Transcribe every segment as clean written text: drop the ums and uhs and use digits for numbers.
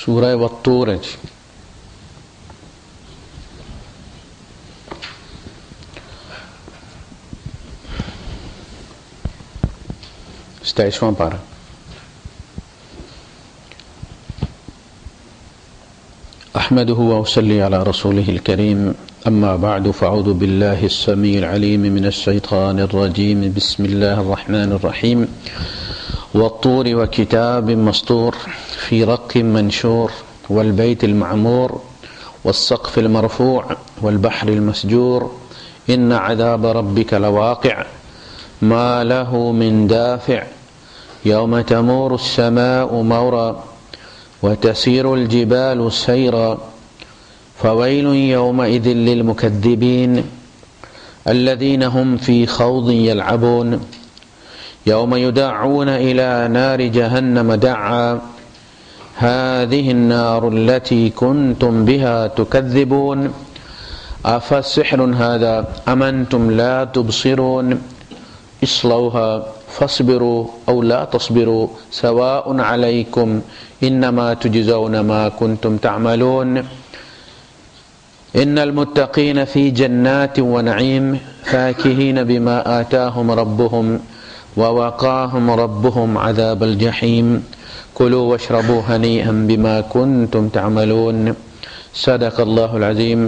سورہ والطور ہے جی. ستائیسواں پارہ. احمدہ واصلی علی رسولہ الکریم. اما بعد فاعوذ باللہ السمیع العلیم من الشیطان الرجیم. بسم اللہ الرحمن الرحیم. والطور وكتاب مسطور في رق منشور والبيت المعمور والسقف المرفوع والبحر المسجور إن عذاب ربك لواقع ما له من دافع يوم تمور السماء مورا وتسير الجبال سيرا فويل يومئذ للمكذبين الذين هم في خوض يلعبون يوم يدعون إلى نار جهنم دعا هذه النار التي كنتم بها تكذبون أفسحر هذا أم أنتم لا تبصرون اصلوها فاصبروا أو لا تصبروا سواء عليكم إنما تجزون ما كنتم تعملون إن المتقين في جنات ونعيم فاكهين بما آتاهم ربهم ووقاهم ربهم عذاب الجحيم كلوا واشربوا هنيئا بما كنتم تعملون صدق الله العظيم.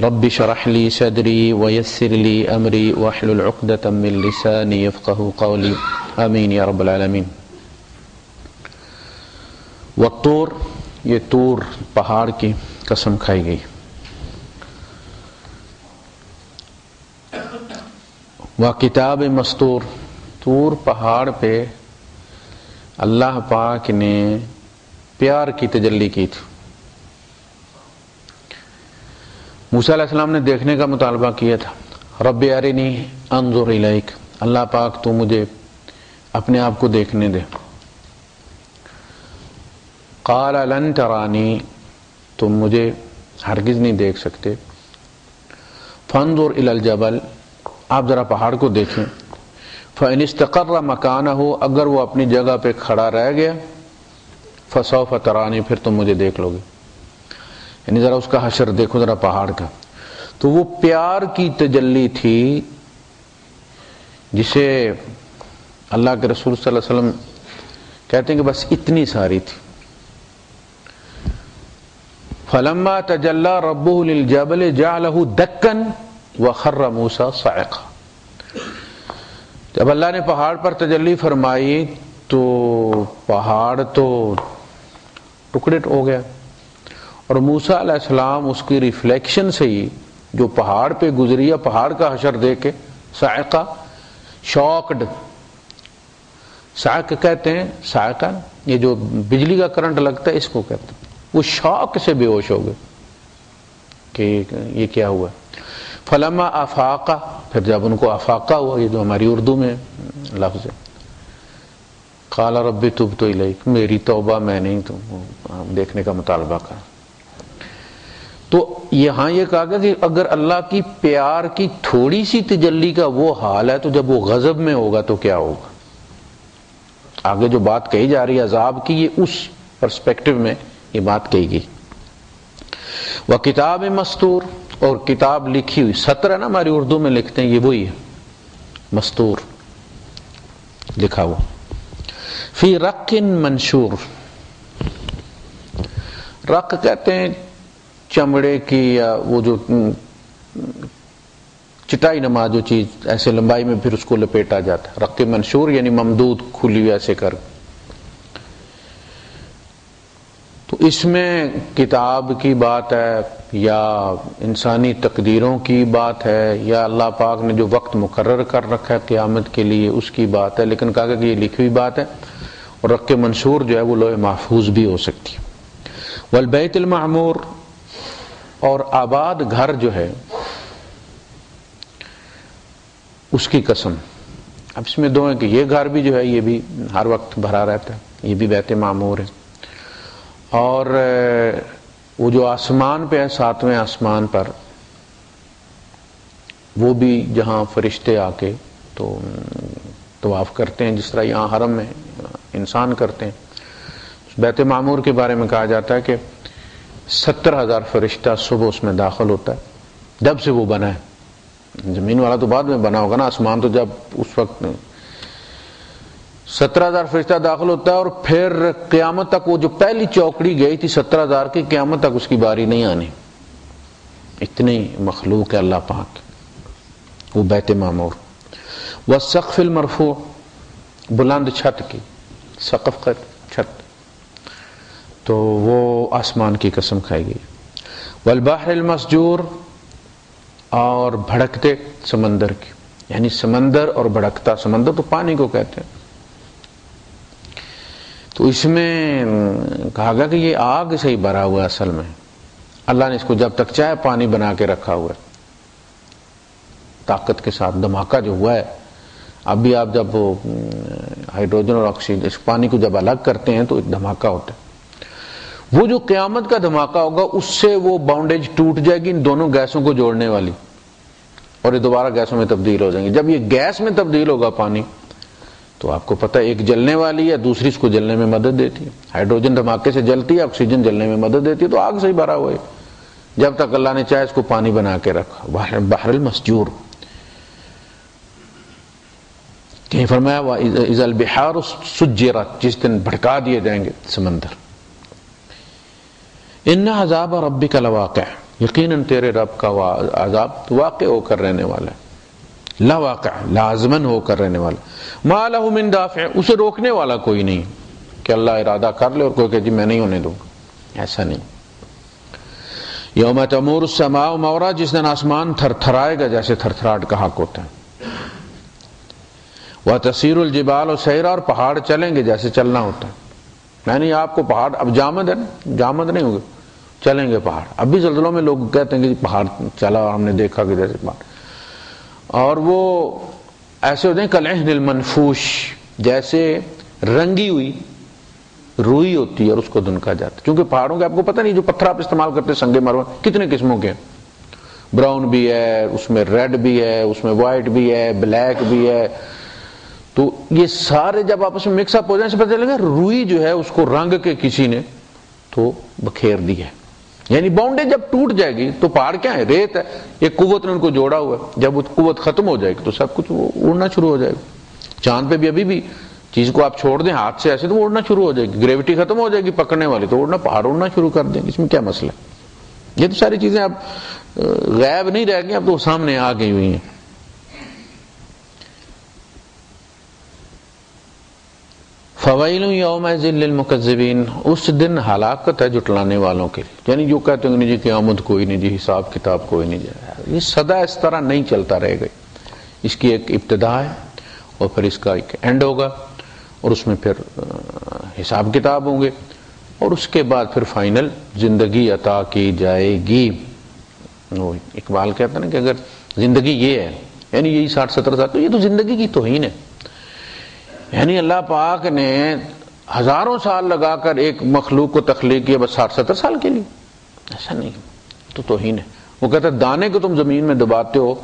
رب اشرح لي صدري ويسر لي أمري واحلل عقدة من لساني يفقهوا قولي آمين يا رب العالمين. والطور، یہ طور پہاڑ کی قسم کھائی گئی. وکتاب مسطور، طور پہاڑ پہ اللہ پاک نے پیار کی تجلی کی تھی. موسیٰ علیہ السلام نے دیکھنے کا مطالبہ کیا تھا. رب ارنی انظر الیک، اللہ پاک تو مجھے اپنے آپ کو دیکھنے دے. قال لن ترانی، تم مجھے ہرگز نہیں دیکھ سکتے. فانظر الی الجبل، آپ ذرا پہاڑ کو دیکھیں. فإن استقر مکانہ، اگر وہ اپنی جگہ پہ کھڑا رہ گیا. فسوف ترانی، پھر تم مجھے دیکھ لو گے. یعنی ذرا اس کا حشر دیکھو ذرا پہاڑ کا. تو وہ پیار کی تجلی تھی جسے اللہ کے رسول صلی اللہ علیہ وسلم کہتے ہیں کہ بس اتنی ساری تھی. فلما تجلی ربہ للجبل جعلہ دکا وخر موسیٰ صعقا، جب اللہ نے پہاڑ پر تجلی فرمائی تو پہاڑ تو ٹکڑے ہو گیا. اور موسیٰ علیہ السلام اس کی ریفلیکشن سے ہی جو پہاڑ پہ گزری، پہاڑ کا حشر دیکھ کے صاعقہ، شاکڈ. صاعق کہتے ہیں، صاعقہ یہ جو بجلی کا کرنٹ لگتا ہے اس کو کہتے ہیں. وہ شوق سے بے ہوش ہو گئے کہ یہ کیا ہوا. فلما افاقہ، پھر جب ان کو افاقہ ہوا، یہ جو ہماری اردو میں لفظ ہے. قال رب تبت الیک، میری توبہ میں نہیں تو دیکھنے کا مطالبہ کرا. تو یہاں یہ کہا گیا کہ اگر اللہ کی پیار کی تھوڑی سی تجلی کا وہ حال ہے تو جب وہ غضب میں ہوگا تو کیا ہوگا. آگے جو بات کہی جا رہی ہے عذاب کی، یہ اس پرسپیکٹو میں یہ بات کہی گئی. وکتاب مسطور، اور کتاب لکھی ہوئی. سطر ہے نا ہماری اردو میں لکھتے ہیں، یہ وہی ہے مسطور لکھا ہوا. فی رق منشور، رق کہتے ہیں چمڑے کی یا وہ جو چٹائی نما جو چیز ایسے لمبائی میں پھر اس کو لپیٹا جاتا ہے. رق منشور یعنی ممدود، کھلی ہوئی ایسے کر. تو اس میں کتاب کی بات ہے یا انسانی تقدیروں کی بات ہے یا اللہ پاک نے جو وقت مقرر کر رکھا ہے قیامت کے لیے اس کی بات ہے. لیکن کہا کہ یہ لکھی ہوئی بات ہے. اور رق منشور جو ہے وہ لوح محفوظ بھی ہو سکتی ہے. والبیت المعمور، اور آباد گھر جو ہے اس کی قسم. اب اس میں دو ہیں کہ یہ گھر بھی جو ہے یہ بھی ہر وقت بھرا رہتا ہے، یہ بھی بیت معمور ہے. اور وہ جو آسمان پہ ہے، ساتویں آسمان پر، وہ بھی جہاں فرشتے آ کے تو طواف کرتے ہیں، جس طرح یہاں حرم میں انسان کرتے ہیں. بیت معمور کے بارے میں کہا جاتا ہے کہ 70,000 فرشتہ صبح اس میں داخل ہوتا ہے جب سے وہ بنا ہے. زمین والا تو بعد میں بنا ہوگا نا, آسمان تو جب اس وقت 70,000 فرشتہ داخل ہوتا ہے, اور پھر قیامت تک وہ جو پہلی چوکڑی گئی تھی 70,000 کی, قیامت تک اس کی باری نہیں آنی. اتنی مخلوق ہے اللہ پاک وہ بیت معمور. والسقف المرفوع, بلند چھت کی, سقف کا چھت, تو وہ آسمان کی قسم کھائی گئی. والبحر المسجور, اور بھڑکتے سمندر کی, یعنی سمندر اور بھڑکتا سمندر تو پانی کو کہتے ہیں. تو اس میں کہا گیا کہ یہ آگ سے ہی بھرا ہوا ہے اصل میں. اللہ نے اس کو جب تک چاہے پانی بنا کے رکھا ہوا ہے طاقت کے ساتھ. دھماکہ جو ہوا ہے اب بھی, آپ جب ہائیڈروجن اور آکسیجن اس پانی کو جب الگ کرتے ہیں تو ایک دھماکہ ہوتا ہے. وہ جو قیامت کا دھماکہ ہوگا اس سے وہ باؤنڈیج ٹوٹ جائے گی ان دونوں گیسوں کو جوڑنے والی, اور یہ دوبارہ گیسوں میں تبدیل ہو جائیں گے. جب یہ گیس میں تبدیل ہوگا پانی, تو آپ کو پتہ ہے ایک جلنے والی ہے, دوسری اس کو جلنے میں مدد دیتی ہے. ہائیڈروجن دھماکے سے جلتی ہے, آکسیجن جلنے میں مدد دیتی ہے. تو آگ سے ہی بھرا ہوا ہے جب تک اللہ نے چاہے اس کو پانی بنا کے رکھا. بحر المسجور. کہیں فرمایا اذا البحار سجرت, جس دن بھڑکا دیے جائیں گے سمندر. ان عذاب ربک لواقع, یقیناً تیرے رب کا عذاب واقع ہو کر رہنے والا ہے. لواقع, لازمن ہو کر رہنے والا. ما لہ من دافع, اسے روکنے والا کوئی نہیں کہ اللہ ارادہ کر لے اور کوئی کہ جی میں نہیں ہونے دوں گا, ایسا نہیں. یوم تمور السماء مورا, جس دن آسمان تھر تھرائے گا جیسے تھر تھراہٹ کا حق ہوتا ہے. وتسیر الجبال سیرا, اور پہاڑ چلیں گے جیسے چلنا ہوتا ہے. یعنی آپ کو پہاڑ اب جامد ہے نا, جامد نہیں ہوگا, چلیں گے پہاڑ. اب بھی زلزلوں میں لوگ کہتے ہیں کہ پہاڑ چلا اور ہم نے دیکھا کہ جیسے پہاڑ, اور وہ ایسے ہوتے ہیں کالعہن المنفوش, جیسے رنگی ہوئی روئی ہوتی ہے اور اس کو دھنکا جاتا ہے. کیونکہ پہاڑوں کے آپ کو پتہ نہیں, جو پتھر آپ استعمال کرتے ہیں سنگ مرمر کتنے قسموں کے ہیں, براؤن بھی ہے, اس میں ریڈ بھی ہے, اس میں وائٹ بھی ہے, بلیک بھی ہے. تو یہ سارے جب آپس میں مکس اپ ہو جائیں سے پتہ لگا روئی جو ہے اس کو رنگ کے کسی نے تو بکھیر دی ہے. یعنی باؤنڈری جب ٹوٹ جائے گی تو پہاڑ کیا ہے, ریت ہے, ایک قوت نے ان کو جوڑا ہوا ہے. جب وہ قوت ختم ہو جائے گی تو سب کچھ وہ اڑنا شروع ہو جائے گا. چاند پہ بھی ابھی بھی چیز کو آپ چھوڑ دیں ہاتھ سے ایسے تو وہ اڑنا شروع ہو جائے گی. گریوٹی ختم ہو جائے گی پکڑنے والی, تو اڑنا, پہاڑ اڑنا شروع کر دیں گے. اس میں کیا مسئلہ ہے؟ یہ تو ساری چیزیں اب غائب نہیں رہ گئی, اب تو سامنے آ گئی ہوئی ہیں. فویل یومئذ للمکذبین, اس دن ہلاکت ہے جھٹلانے والوں کے لیے. یعنی جو کہتے ہیں جی قیامت کوئی نہیں, جی حساب کتاب کوئی نہیں جائے. یہ سدا اس طرح نہیں چلتا رہے گا. اس کی ایک ابتدا ہے اور پھر اس کا ایک اینڈ ہوگا, اور اس میں پھر حساب کتاب ہوں گے, اور اس کے بعد پھر فائنل زندگی عطا کی جائے گی. وہ اقبال کہتا ہے نا کہ اگر زندگی یہ ہے, یعنی یہی 60-70 سال, تو یہ تو زندگی کی توہین ہے. یعنی اللہ پاک نے ہزاروں سال لگا کر ایک مخلوق کو تخلیق کیا بس 60-70 سال کے لیے, ایسا نہیں, تو توہین ہے. وہ کہتا ہے دانے کو تم زمین میں دباتے ہو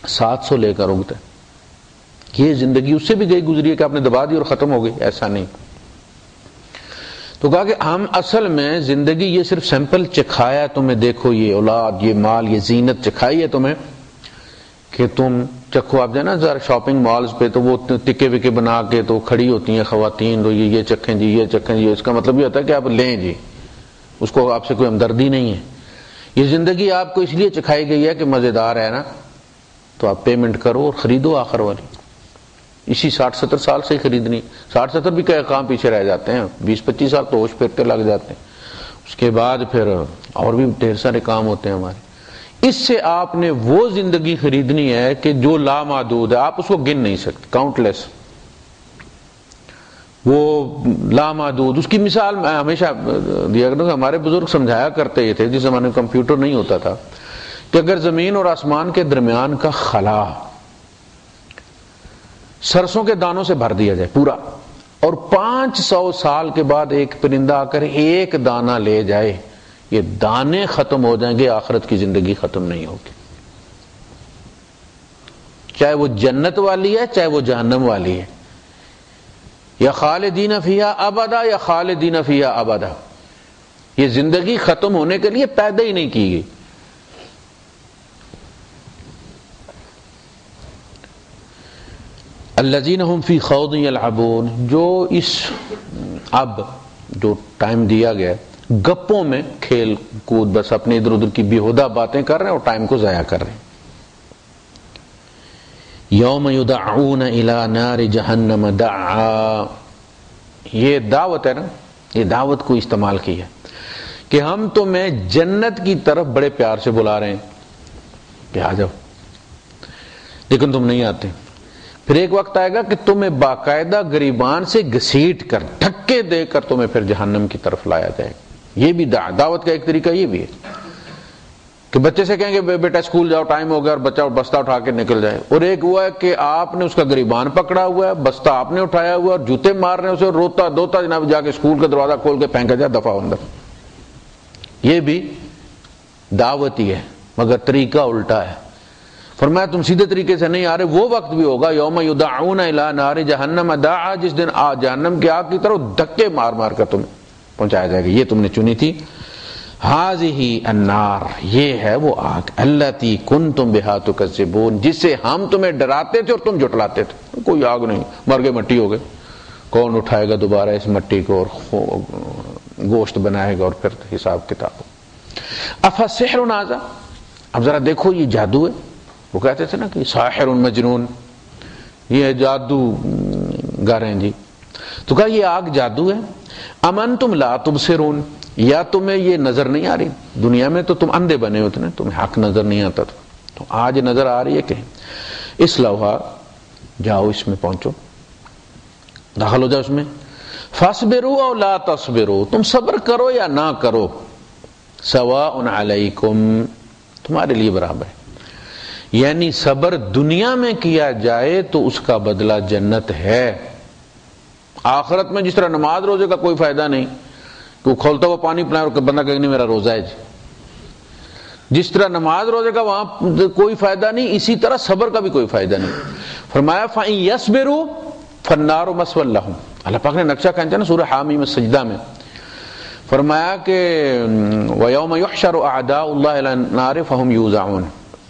700 لے کر اگتے, یہ زندگی اس سے بھی گئی گزری ہے کہ آپ نے دبا دی اور ختم ہو گئی, ایسا نہیں. تو کہا کہ ہم اصل میں زندگی یہ صرف سیمپل چکھایا تمہیں, دیکھو یہ اولاد, یہ مال, یہ زینت چکھائی ہے تمہیں کہ تم چکھو. آپ جائیں نا ذرا شاپنگ مالز پہ تو وہ ٹکے وکے بنا کے تو کھڑی ہوتی ہیں خواتین, تو یہ چکھیں جی, یہ چکھیں جی. اس کا مطلب یہ ہوتا ہے کہ آپ لیں جی, اس کو آپ سے کوئی ہمدردی نہیں ہے. یہ زندگی آپ کو اس لیے چکھائی گئی ہے کہ مزیدار ہے نا, تو آپ پیمنٹ کرو اور خریدو آخر والی. اسی 60-70 سال سے ہی خریدنی. 60-70 بھی کئی کام پیچھے رہ جاتے ہیں, 20-25 سال تو ہوش پھرتے لگ جاتے ہیں. اس کے بعد پھر اور بھی ڈھیر سارے کام ہوتے ہیں ہمارے. اس سے آپ نے وہ زندگی خریدنی ہے کہ جو لامحدود ہے, آپ اس کو گن نہیں سکتے, کاؤنٹ لیس, وہ لامحدود. اس کی مثال میں ہمیشہ دیا کرتا ہوں کہ ہمارے بزرگ سمجھایا کرتے یہ تھے جس زمانے میں کمپیوٹر نہیں ہوتا تھا, کہ اگر زمین اور آسمان کے درمیان کا خلا سرسوں کے دانوں سے بھر دیا جائے پورا, اور 500 سال کے بعد ایک پرندہ آ کر ایک دانہ لے جائے, یہ دانے ختم ہو جائیں گے, آخرت کی زندگی ختم نہیں ہوگی. چاہے وہ جنت والی ہے چاہے وہ جہنم والی ہے. یا خالدین فیہا ابدا یا خالدین فیہا ابدا، یہ زندگی ختم ہونے کے لیے پیدا ہی نہیں کی گئی. الذین هم فی خوض یلعبون، جو اس اب جو ٹائم دیا گیا گپوں میں کھیل کود، بس اپنے ادھر ادھر کی بیہودہ باتیں کر رہے ہیں اور ٹائم کو ضائع کر رہے ہیں. یوم یدعون الی نار جہنم دعا، یہ دعوت ہے نا، یہ دعوت کو استعمال کی ہے کہ ہم تمہیں جنت کی طرف بڑے پیار سے بلا رہے ہیں کہ آ جاؤ، لیکن تم نہیں آتے. پھر ایک وقت آئے گا کہ تمہیں باقاعدہ گریبان سے گھسیٹ کر دھکے دے کر تمہیں پھر جہنم کی طرف لایا جائے گا. یہ بھی دعوت کا ایک طریقہ یہ بھی ہے کہ بچے سے کہیں گے بیٹا اسکول جاؤ ٹائم ہو گیا اور بچہ بستہ اٹھا کے نکل جائے، اور ایک ہوا ہے کہ آپ نے اس کا گریبان پکڑا ہوا ہے، بستہ آپ نے اٹھایا ہوا ہے اور جوتے مار رہے ہیں اسے، روتا دھوتا جناب جا کے اسکول کا دروازہ کھول کے پھینکا جائے دفعہ اندر. یہ بھی دعوت ہی ہے مگر طریقہ الٹا ہے. فرمایا تم سیدھے طریقے سے نہیں آ رہے، وہ وقت بھی ہوگا یوم یدعون الی نار جہنم دعا، جس دن جہنم کی آگ کی طرف دھکے مار مار کر تمہیں پہنچایا جائے گا. یہ تم نے چنی تھی. ہذہ النار، یہ ہے وہ آگ، التی کنتم بہا تکذبون، جس سے ہم تمہیں ڈراتے تھے اور تم جھٹلاتے تھے. کوئی آگ نہیں، مر گئے مٹی ہو گئے، کون اٹھائے گا دوبارہ اس مٹی کو اور گوشت بنائے گا اور پھر حساب کتاب. افسحر ھذا، اب ذرا دیکھو یہ جادو ہے. وہ کہتے تھے نا کہ ساحر مجنون، یہ جادو گر ہیں جی. تو کہا یہ آگ جادو ہے. ام انتم لا تبصرون، یا تمہیں یہ نظر نہیں آ رہی؟ دنیا میں تو تم اندھے بنے ہوتے نا، تمہیں حق نظر نہیں آتا تھا، تو آج نظر آ رہی ہے کہ اس لوحہ جاؤ اس میں پہنچو، داخل ہو جاؤ اس میں. فاصبروا او لا تصبروا، تم صبر کرو یا نہ کرو، سواء علیکم، تمہارے لیے برابر ہے. یعنی صبر دنیا میں کیا جائے تو اس کا بدلہ جنت ہے. آخرت میں جس طرح نماز روزے کا کوئی فائدہ نہیں کہ وہ کھولتا ہوا پانی پلائے اور بندہ کہے نہیں میرا روزہ ہے جی، جس طرح نماز روزے کا وہاں کوئی فائدہ نہیں، اسی طرح صبر کا بھی کوئی فائدہ نہیں. فرمایا فَإِن يَصْبِرُوا فَالنَّارُ مَثْوًى لَهُمْ. اللہ پاک نے نقشہ کھینچا نا سورہ حامیم السجدہ میں، فرمایا کہ وَيَوْمَ يُحْشَرُ أَعْدَاءُ اللَّهِ إِلَى النَّارِ فَهُمْ يُوزَعُونَ،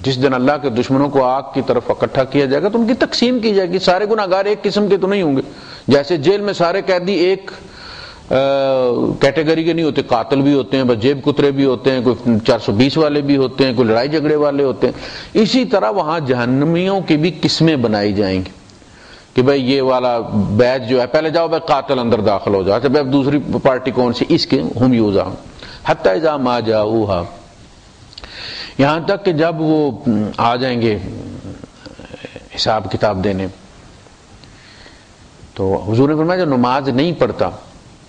جس دن اللہ کے دشمنوں کو آگ کی طرف اکٹھا کیا جائے گا تو ان کی تقسیم کی جائے گی. سارے گناہگار ایک قسم کے تو نہیں ہوں گے، جیسے جیل میں سارے قیدی ایک کیٹیگری کے نہیں ہوتے، قاتل بھی ہوتے ہیں، بس جیب کترے بھی ہوتے ہیں، کوئی 420 والے بھی ہوتے ہیں، کوئی لڑائی جھگڑے والے ہوتے ہیں. اسی طرح وہاں جہنمیوں کی بھی قسمیں بنائی جائیں گی کہ بھائی یہ والا بیچ جو ہے پہلے جاؤ بھائی قاتل اندر داخل ہو جاؤ، اچھا بھائی دوسری پارٹی کون سی، اس کے ہم یوزعون حتی اذا ما جاؤوہا، یہاں تک کہ جب وہ آ جائیں گے حساب کتاب دینے. تو حضور نے فرمایا جو نماز نہیں پڑھتا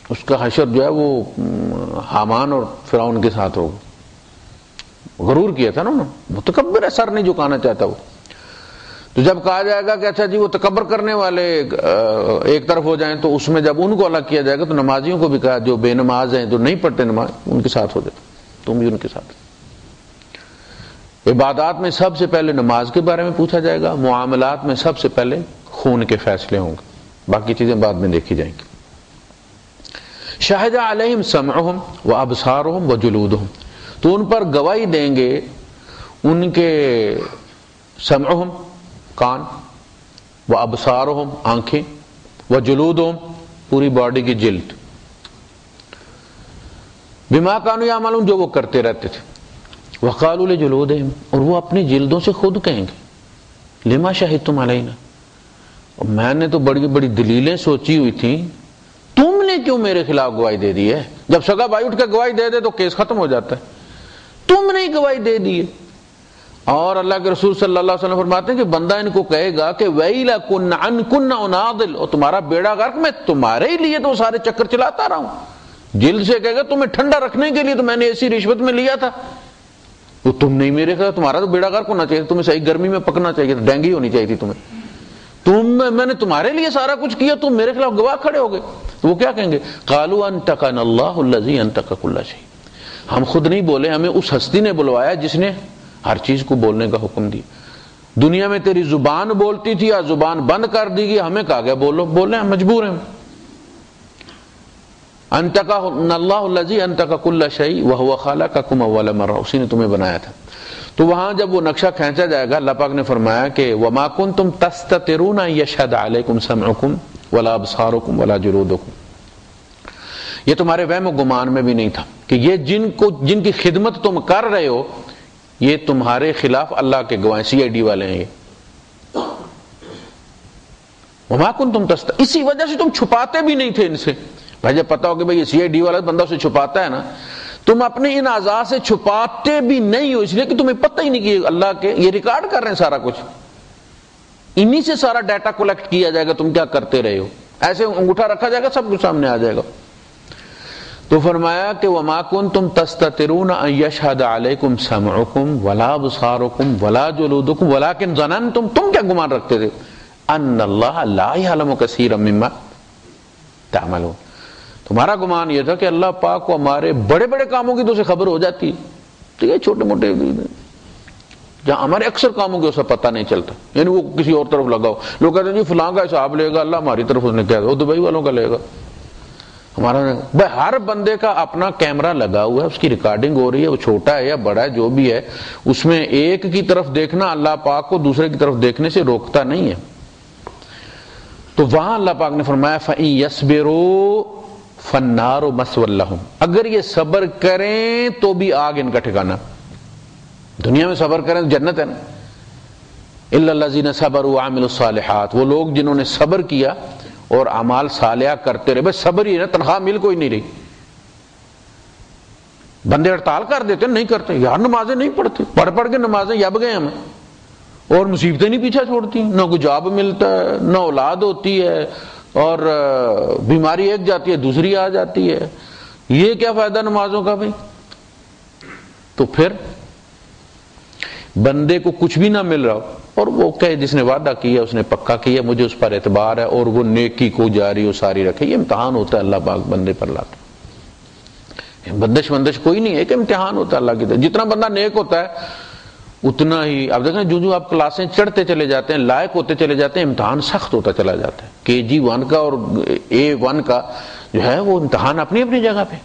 اس کا حشر جو ہے وہ حامان اور فرعون کے ساتھ ہوگا. غرور کیا تھا نا انہوں نے، متکبر ہے، سر نہیں جھکانا چاہتا وہ. تو جب کہا جائے گا کہ اچھا جی وہ تکبر کرنے والے ایک طرف ہو جائیں تو اس میں جب ان کو الگ کیا جائے گا تو نمازیوں کو بھی کہا جو بے نماز ہیں جو نہیں پڑھتے نماز ان کے ساتھ ہو جائے، تم بھی ان کے ساتھ. عبادات میں سب سے پہلے نماز کے بارے میں پوچھا جائے گا، معاملات میں سب سے پہلے خون کے فیصلے ہوں گے، باقی چیزیں بعد میں دیکھی جائیں گی. شہد علیہم سمعہم و ابصارہم و جلودہم، تو ان پر گواہی دیں گے ان کے سمعہم کان، و ابصارہم آنکھیں، و جلودہم پوری باڈی کی جلد، بما کانوا یعملون جو وہ کرتے رہتے تھے. وقالوا لجلودہم، اور وہ اپنی جلدوں سے خود کہیں گے لما شہدتم علینا، میں نے تو بڑی بڑی دلیلیں سوچی ہوئی تھیں، تم نے کیوں میرے خلاف گواہی دے دی ہے؟ جب سگا بھائی اٹھ کے گواہی دے دے تو کیس ختم ہو جاتا ہے، تم نے گواہی دے دی ہے. اور اللہ کے رسول صلی اللہ علیہ وسلم فرماتے ہیں کہ بندہ ان کو کہے گا کہ ویلکن عن کن اناضل، اور تمہارا بیڑا غرق، میں تمہارے ہی لیے تو سارے چکر چلاتا رہا ہوں. جلد سے کہے گا تمہیں ٹھنڈا رکھنے کے لیے تو میں نے ایسی رشوت میں لیا تھا، تو تم نہیں میرے خلاف، تمہارا تو بیڑا غرق ہونا چاہیے، تمہیں صحیح گرمی میں پکنا چاہیے تھا، ڈینگی ہونی چاہیے تھی تمہیں، میں نے تمہارے لیے سارا کچھ کیا، تم میرے خلاف گواہ کھڑے ہو گئے. تو وہ کیا کہیں گے؟ قالوا انطقنا اللہ الذی انطق کل شیء، ہم خود نہیں بولے، ہمیں اس ہستی نے بلوایا جس نے ہر چیز کو بولنے کا حکم دیا. دنیا میں تیری زبان بولتی تھی، یا زبان بند کر دی گئی، ہمیں کہا گیا بولو، بولے ہم مجبور ہیں. انتقا اللہ الذی انتقا کل شیء وهو خلقکم اول مرہ، اسی نے تمہیں بنایا تھا. تو وہاں جب وہ نقشہ کھینچا جائے گا، اللہ پاک نے فرمایا کہ وما کنتم تستترون ان یشهد علیکم سمعکم ولا ابصارکم ولا جلودکم، یہ تمہارے وہم و گمان میں بھی نہیں تھا کہ یہ جن کی خدمت تم کر رہے ہو یہ تمہارے خلاف اللہ کے گواہ سی آئی ڈی والے ہیں. یہ وما کنتم اسی وجہ سے تم چھپاتے بھی نہیں تھے ان سے. بھائی جب پتا ہو کہ بھائی یہ سی آئی ڈی والا بندہ اسے چھپاتا ہے نا، تم اپنے ان اعضاء سے چھپاتے بھی نہیں ہو، اس لیے کہ تمہیں پتہ ہی نہیں کہ اللہ کے یہ ریکارڈ کر رہے ہیں سارا کچھ، انہی سے سارا ڈیٹا کلیکٹ کیا جائے گا تم کیا کرتے رہے ہو. ایسے انگوٹھا رکھا جائے گا سب کچھ سامنے آ جائے گا. تو فرمایا کہ وما کنتم تستترون ان یشهد علیکم سمعکم ولا ابصارکم ولا جلودکم ولکن ظننتم، تم کیا گمان رکھتے تھے، ان اللہ لا یعلم کثیرا مما تعملون، تمہارا گمان یہ تھا کہ اللہ پاک کو ہمارے بڑے بڑے کاموں کی تو اسے خبر ہو جاتی، تو یہ چھوٹے موٹے جہاں ہمارے اکثر کاموں کی اسے پتہ نہیں چلتا، یعنی وہ کسی اور طرف لگاؤ. لوگ کہتے ہیں جی فلاں کا حساب لے گا اللہ، ہماری طرف اس نے کہا وہ دبئی والوں کا لے گا ہمارا. بھائی ہر بندے کا اپنا کیمرہ لگا ہوا ہے، اس کی ریکارڈنگ ہو رہی ہے، وہ چھوٹا ہے یا بڑا ہے جو بھی ہے، اس میں ایک کی طرف دیکھنا اللہ پاک کو دوسرے کی طرف دیکھنے سے روکتا نہیں ہے. تو وہاں اللہ پاک نے فرمایا فَإِن يَصْبِرُوا فَالنَّارُ مَثْوًى لَهُمْ، اگر یہ صبر کریں تو بھی آگ ان کا ٹھکانہ. دنیا میں صبر کریں تو جنت ہے نا. إِلَّا الَّذِينَ صَبَرُوا وَعَمِلُوا الصَّالِحَاتِ، وہ لوگ جنہوں نے صبر کیا اور اعمال صالحہ کرتے رہے. بس صبر ہی ہے نا، تنخواہ مل کوئی نہیں رہی. بندے ہڑتال کر دیتے نہیں کرتے، یار نمازیں نہیں پڑھتے، پڑھ کے نمازیں یب گئے ہمیں، اور مصیبتیں نہیں پیچھا چھوڑتی، نہ کوئی جاب ملتا ہے، نہ اولاد ہوتی ہے، اور بیماری ایک جاتی ہے دوسری آ جاتی ہے. یہ کیا فائدہ نمازوں کا بھائی؟ تو پھر بندے کو کچھ بھی نہ مل رہا ہو اور وہ کہے جس نے وعدہ کیا اس نے پکا کیا، مجھے اس پر اعتبار ہے، اور وہ نیکی کو جاری و ساری رکھے. یہ امتحان ہوتا ہے اللہ پاک بندے پر لاتا. بندش کوئی نہیں ہے کہ امتحان ہوتا ہے اللہ کی طرف. جتنا بندہ نیک ہوتا ہے اتنا ہی، اب دیکھیں جو آپ کلاسیں چڑھتے چلے جاتے ہیں، لائق ہوتے چلے جاتے ہیں، امتحان سخت ہوتا چلا جاتا ہے. KG1 کا اور A1 کا جو ہے وہ امتحان اپنی اپنی جگہ پہ.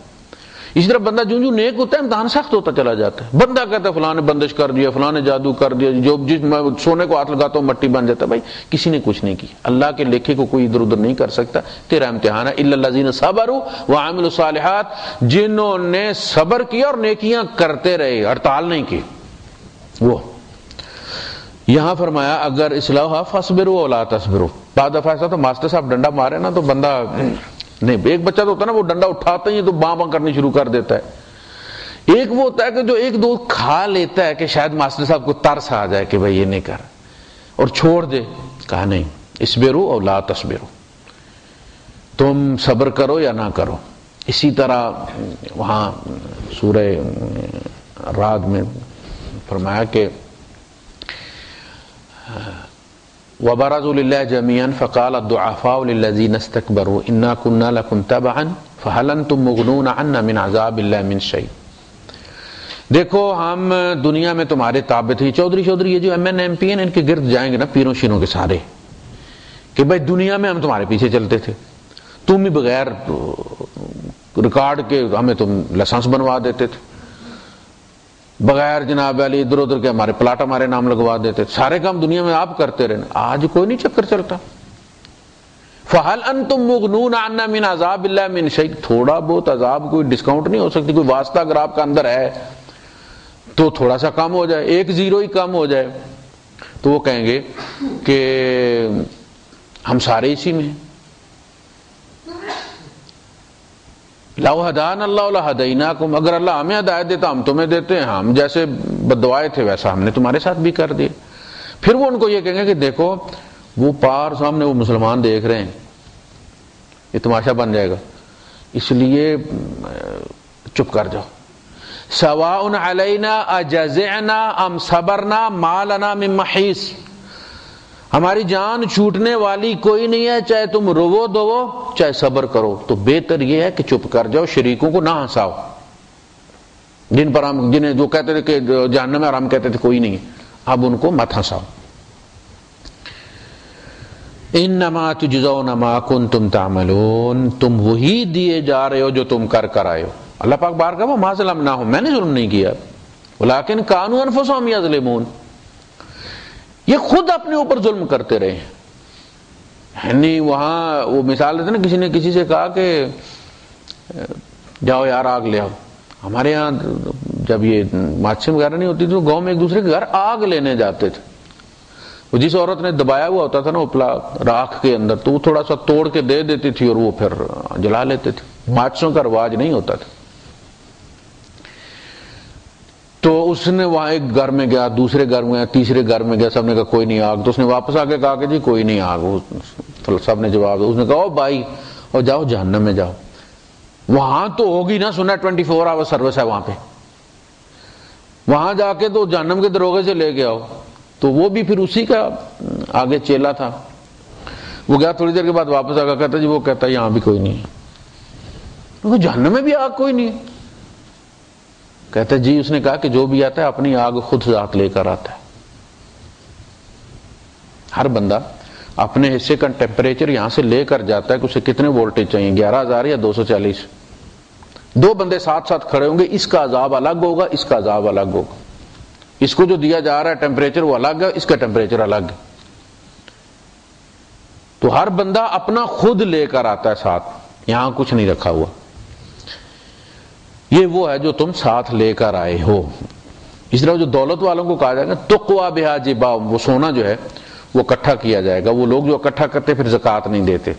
اسی طرح بندہ جو نیک ہوتا ہے امتحان سخت ہوتا چلا جاتا ہے. بندہ کہتا ہے فلاں نے بندش کر دیا، فلاں نے جادو کر دیا، جو جس سونے کو ہاتھ لگاتا ہوں مٹی بن جاتا ہے. بھائی کسی نے کچھ نہیں کیا، اللہ کے لکھے کو کوئی ادھر ادھر نہیں کر سکتا، تیرا امتحان ہے. الا الذین صبروا وعملوا الصالحات، جنہوں نے صبر کیا اور نیکیاں کرتے رہے، ہڑتال نہیں کی. وہ یہاں فرمایا اگر اصلاح فاصبروا ولا تصبروا. بعد دفعہ ایسا تو ماسٹر صاحب ڈنڈا مارے نا تو بندہ نہیں، ایک بچہ تو ہوتا ہے نا وہ ڈنڈا اٹھاتا ہی تو باں باں کرنی شروع کر دیتا ہے. ایک وہ ہوتا ہے کہ جو ایک دو کھا لیتا ہے کہ شاید ماسٹر صاحب کو ترس آ جائے کہ بھائی یہ نہیں کر، اور چھوڑ دے. کہا نہیں، اصبروا او لا تصبروا، تم صبر کرو یا نہ کرو. اسی طرح وہاں سورہ رعد میں فرمایا کہ وَبَرَزُوا لِلَّهِ جَمِيعًا فَقَالَ الضُّعَفَاءُ لِلَّذِينَ اسْتَكْبَرُوا إِنَّا كُنَّا لَكُمْ تَبَعًا فَهَلْ أَنْتُمْ مُغْنُونَ عَنَّا مِنْ عَذَابِ اللَّهِ مِنْ شَيْءٍ. دیکھو ہم دنیا میں تمہارے تابع تھے. چودھری یہ جو MNMP ہیں ان کے گرد جائیں گے نا پیروں شیروں کے سارے کہ بھائی دنیا میں ہم تمہارے پیچھے چلتے تھے، تم ہی بغیر ریکارڈ کے ہمیں تم لائسنس بنوا دیتے تھے، بغیر جناب علی ادھر ادھر کے ہمارے پلاٹ ہمارے نام لگوا دیتے، سارے کام دنیا میں آپ کرتے رہے. آج کوئی نہیں چکر چلتا. فَهَلْ أَنْتُمْ مُغْنُونَ عَنَّا مِنْ عَذَابِ اللَّهِ مِنْ شَيْءٍ. تھوڑا بہت عذاب کوئی ڈسکاؤنٹ نہیں ہو سکتی، کوئی واسطہ اگر آپ کا اندر ہے تو تھوڑا سا کم ہو جائے، 1 0 ہی کم ہو جائے تو وہ کہیں گے کہ ہم سارے اسی میں ہیں. لَوْ هَدَانَ اللَّهُ لَهَدَيْنَاكُمْ، اگر اللہ ہمیں ہدایت دیتا ہم تمہیں دیتے ہیں، ہم جیسے بددعائے تھے ویسا ہم نے تمہارے ساتھ بھی کر دیا. پھر وہ ان کو یہ کہیں گے کہ دیکھو وہ پار سامنے وہ مسلمان دیکھ رہے ہیں، یہ تماشا بن جائے گا، اس لیے چپ کر جاؤ. سواء علینا اجزعنا ام صبرنا ما لنا من محیص. ہماری جان چھوٹنے والی کوئی نہیں ہے، چاہے تم رو دو چاہے صبر کرو. تو بہتر یہ ہے کہ چپ کر جاؤ، شریکوں کو نہ ہنساؤ جن پر ہم جنہیں جو کہتے تھے کہ جہنم میں، اور ہم کہتے تھے کوئی نہیں ہے، اب ان کو مت ہنساؤ. انما تجزون ما کنتم تعملون، تم وہی دیے جا رہے ہو جو تم کر آئے ہو۔ اللہ پاک بار کہا ما ظلمناہم، میں نے ظلم نہیں کیا، ولیکن کانوا انفسہم یظلمون، یہ خود اپنے اوپر ظلم کرتے رہے ہیں۔ یعنی وہاں وہ مثال دیتے نا، کسی نے کسی سے کہا کہ جاؤ یار آگ لے آؤ۔ ہمارے یہاں جب یہ ماچھیں وغیرہ نہیں ہوتی تو گاؤں میں ایک دوسرے کے گھر آگ لینے جاتے تھے۔ وہ جس عورت نے دبایا ہوا ہوتا تھا نا اپلا راکھ کے اندر، تو وہ تھوڑا سا توڑ کے دے دیتی تھی اور وہ پھر جلا لیتے تھے۔ ماچھوں کا رواج نہیں ہوتا تھا۔ تو اس نے وہاں ایک گھر میں گیا، دوسرے گھر میں گیا، تیسرے گھر میں گیا، سب نے کہا کوئی نہیں آگ۔ تو اس نے واپس آ کے کہا کہ جی کوئی نہیں آگ۔ سب نے جواب دیا، اس نے کہا او بھائی اور جاؤ جہنم میں جاؤ، وہاں تو ہوگی نا، سنا 24 آور سروس ہے وہاں پہ، وہاں جا کے تو جہنم کے دروغے سے لے کے آؤ۔ تو وہ بھی پھر اسی کا آگے چیلا تھا، وہ گیا، تھوڑی دیر کے بعد واپس آ کے کہتا جی وہ کہتا ہے یہاں بھی کوئی نہیں ہے، جہنم میں بھی آگ کوئی نہیں ہے۔ کہتا جی اس نے کہا کہ جو بھی آتا ہے اپنی آگ خود ذات لے کر آتا ہے۔ ہر بندہ اپنے حصے کا ٹیمپریچر یہاں سے لے کر جاتا ہے کہ اسے کتنے وولٹیج چاہیے، 11,000 یا 240۔ دو بندے ساتھ ساتھ کھڑے ہوں گے، اس کا عذاب الگ ہوگا، اس کا عذاب الگ ہوگا، اس کو جو دیا جا رہا ہے ٹیمپریچر وہ الگ ہے، اس کا ٹیمپریچر الگ ہے۔ تو ہر بندہ اپنا خود لے کر آتا ہے ساتھ، یہاں کچھ نہیں رکھا ہوا۔ یہ وہ ہے جو تم ساتھ لے کر آئے ہو۔ اس طرح جو دولت والوں کو کہا جائے گا تقوا بہا جباہم، وہ سونا جو ہے وہ اکٹھا کیا جائے گا۔ وہ لوگ جو اکٹھا کرتے پھر زکوٰۃ نہیں دیتے۔